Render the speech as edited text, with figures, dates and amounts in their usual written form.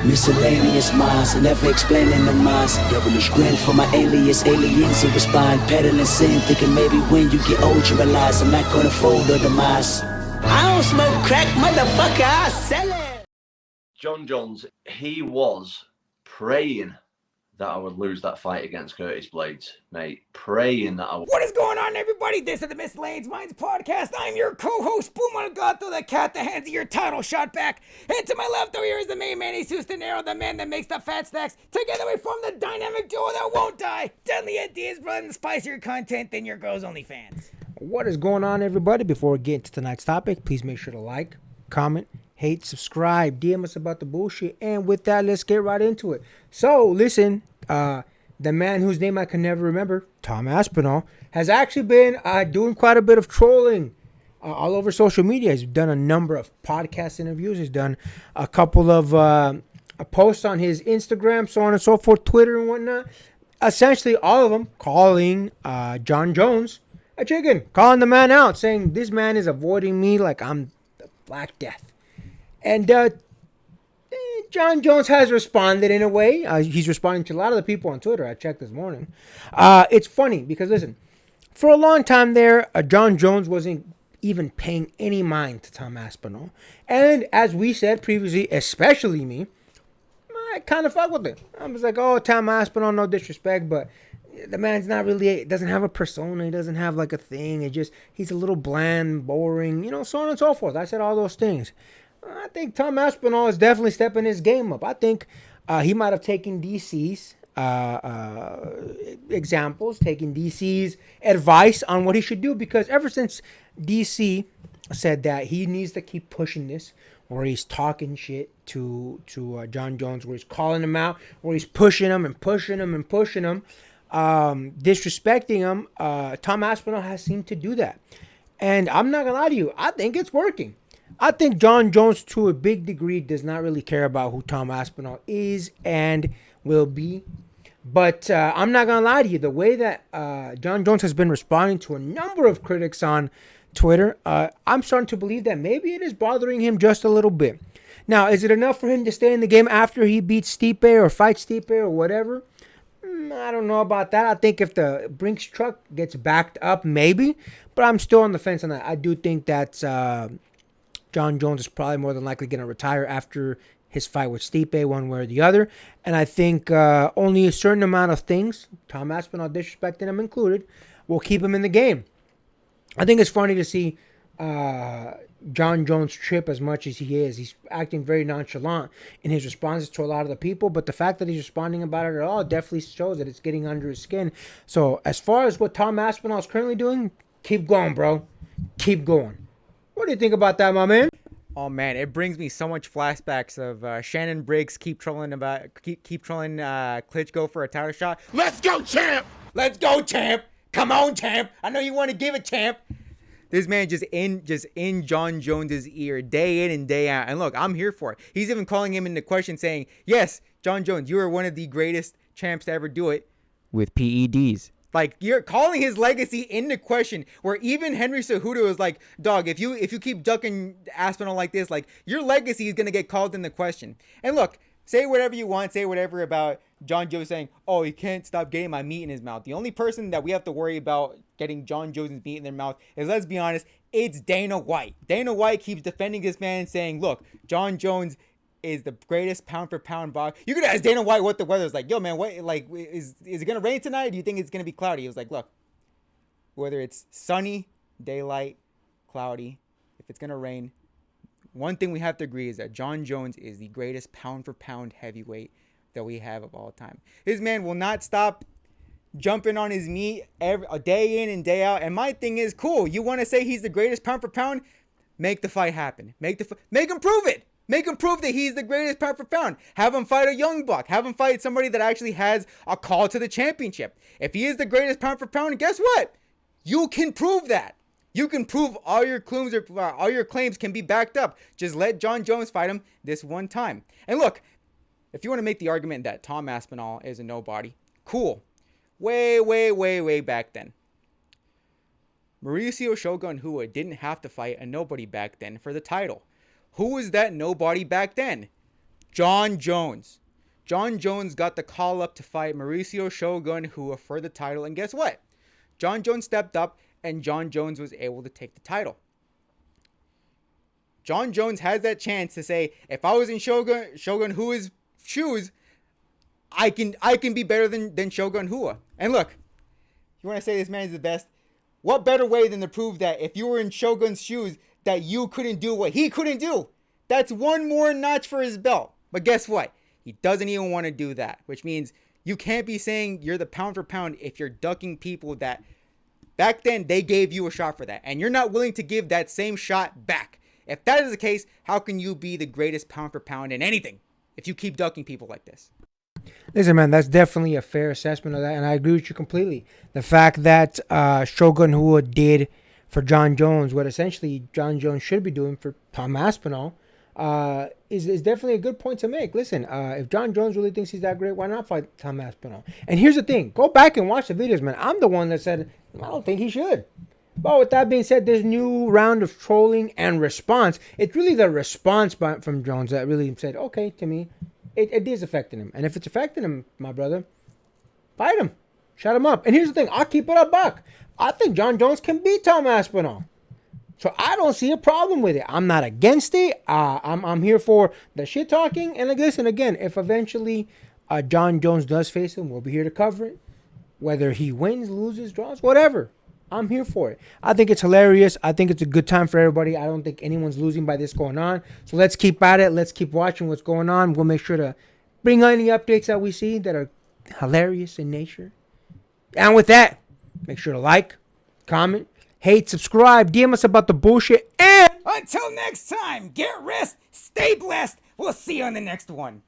Miscellaneous minds, never explaining the minds. Devilish grin for my alias, aliens who respond. Peddling sin, thinking maybe when you get old you realize I'm not gonna fold or demise. I don't smoke crack, motherfucker, I sell it. Jon Jones, he was praying that I would lose that fight against Curtis Blades, mate. Praying that I would. What is going on, everybody? This is the Miscellaneous Minds podcast. I'm your co-host, Boom Gato, the cat that hands you your title shot back. And to my left over here is the main man, Jesus Dinero, the man that makes the fat stacks. Together we form the dynamic duo that won't die. Deadly ideas, brother, and spicier content than your girl's OnlyFans. What is going on, everybody? Before we get into tonight's topic, please make sure to like, comment, hate, subscribe, DM us about the bullshit. And with that, let's get right into it. So, listen, the man whose name I can never remember, To Aspinall, has actually been doing quite a bit of trolling all over social media. He's done a number of podcast interviews. He's done a couple of posts on his Instagram, so on and so forth, Twitter and whatnot. Essentially, all of them calling Jon Jones a chicken, calling the man out, saying this man is avoiding me like I'm the Black Death. And Jon Jones has responded in a way. He's responding to a lot of the people on Twitter. I checked this morning. It's funny because, listen, for a long time there, Jon Jones wasn't even paying any mind to To Aspinall. And as we said previously, especially me, I kind of fuck with it. I was like, oh, To Aspinall, no disrespect, but the man's not really, doesn't have a persona. He doesn't have like a thing. He's a little bland, boring, so on and so forth. I said all those things. I think To Aspinall is definitely stepping his game up. I think he might have taken DC's examples, taken DC's advice on what he should do, because ever since DC said that he needs to keep pushing this, where he's talking shit to Jon Jones, where he's calling him out, where he's pushing him and pushing him and pushing him, disrespecting him, To Aspinall has seemed to do that. And I'm not going to lie to you, I think it's working. I think Jon Jones, to a big degree, does not really care about who To Aspinall is and will be. But I'm not going to lie to you. The way that Jon Jones has been responding to a number of critics on Twitter, I'm starting to believe that maybe it is bothering him just a little bit. Now, is it enough for him to stay in the game after he beats Stipe or fights Stipe or whatever? I don't know about that. I think if the Brinks truck gets backed up, maybe. But I'm still on the fence on that. I do think that's Jon Jones is probably more than likely going to retire after his fight with Stipe, one way or the other. And I think only a certain amount of things, To Aspinall disrespecting him included, will keep him in the game. I think it's funny to see Jon Jones trip as much as he is. He's acting very nonchalant in his responses to a lot of the people, but the fact that he's responding about it at all definitely shows that it's getting under his skin. So as far as what To Aspinall is currently doing, keep going, bro. Keep going. What do you think about that, my man? Oh man, it brings me so much flashbacks of Shannon Briggs keep trolling Klitschko for a title shot. Let's go, champ! Let's go, champ! Come on, champ! I know you want to give it, champ! This man just in Jon Jones's ear day in and day out. And look, I'm here for it. He's even calling him into question, saying, yes, Jon Jones, you are one of the greatest champs to ever do it with PEDs. Like, you're calling his legacy into question, where even Henry Cejudo is like, dog, if you keep ducking Aspinall like this, like, your legacy is going to get called into question. And look, say whatever you want, say whatever about Jon Jones saying, oh, he can't stop getting my meat in his mouth. The only person that we have to worry about getting Jon Jones' meat in their mouth is, let's be honest, it's Dana White. Dana White keeps defending this man, saying, look, Jon Jones is the greatest pound for pound boxer. You could ask Dana White what the weather's like. Yo, man, what, like, is it gonna rain tonight? Or do you think it's gonna be cloudy? He was like, look, whether it's sunny, daylight, cloudy, if it's gonna rain, one thing we have to agree is that Jon Jones is the greatest pound for pound heavyweight that we have of all time. This man will not stop jumping on his meat a day in and day out. And my thing is, cool, you want to say he's the greatest pound for pound? Make the fight happen. Make him prove it. Make him prove that he's the greatest pound for pound. Have him fight a young buck. Have him fight somebody that actually has a call to the championship. If he is the greatest pound for pound, guess what? You can prove that. You can prove all your claims can be backed up. Just let Jon Jones fight him this one time. And look, if you want to make the argument that To Aspinall is a nobody, cool. Way back then, Mauricio Shogun Hua didn't have to fight a nobody back then for the title. Who was that nobody back then? Jon Jones. Jon Jones got the call up to fight Mauricio Shogun Hua for the title. And guess what? Jon Jones stepped up and Jon Jones was able to take the title. Jon Jones has that chance to say, if I was in Shogun Hua's shoes, I can be better than Shogun Hua. And look, you want to say this man is the best? What better way than to prove that if you were in Shogun's shoes, that you couldn't do what he couldn't do? That's one more notch for his belt. But guess what? He doesn't even want to do that, which means you can't be saying you're the pound for pound if you're ducking people that back then they gave you a shot for that. And you're not willing to give that same shot back. If that is the case, how can you be the greatest pound for pound in anything if you keep ducking people like this? Listen, man, that's definitely a fair assessment of that, and I agree with you completely. The fact that Shogun Hua did for Jon Jones what essentially Jon Jones should be doing for Tom Aspinall is definitely a good point to make. Listen, if Jon Jones really thinks he's that great, why not fight Tom Aspinall? And here's the thing. Go back and watch the videos, man. I'm the one that said, I don't think he should. But with that being said, this new round of trolling and response, it's really the response from Jones that really said, okay, to me, it is affecting him. And if it's affecting him, my brother, fight him. Shut him up. And here's the thing. I'll keep it a buck. I think Jon Jones can beat Tom Aspinall. So I don't see a problem with it. I'm not against it. I'm here for the shit talking. And like, listen, again, if eventually Jon Jones does face him, we'll be here to cover it. Whether he wins, loses, draws, whatever. I'm here for it. I think it's hilarious. I think it's a good time for everybody. I don't think anyone's losing by this going on. So let's keep at it. Let's keep watching what's going on. We'll make sure to bring any updates that we see that are hilarious in nature. And with that, make sure to like, comment, hate, subscribe, DM us about the bullshit, and Until next time, get rest, stay blessed. We'll see you on the next one.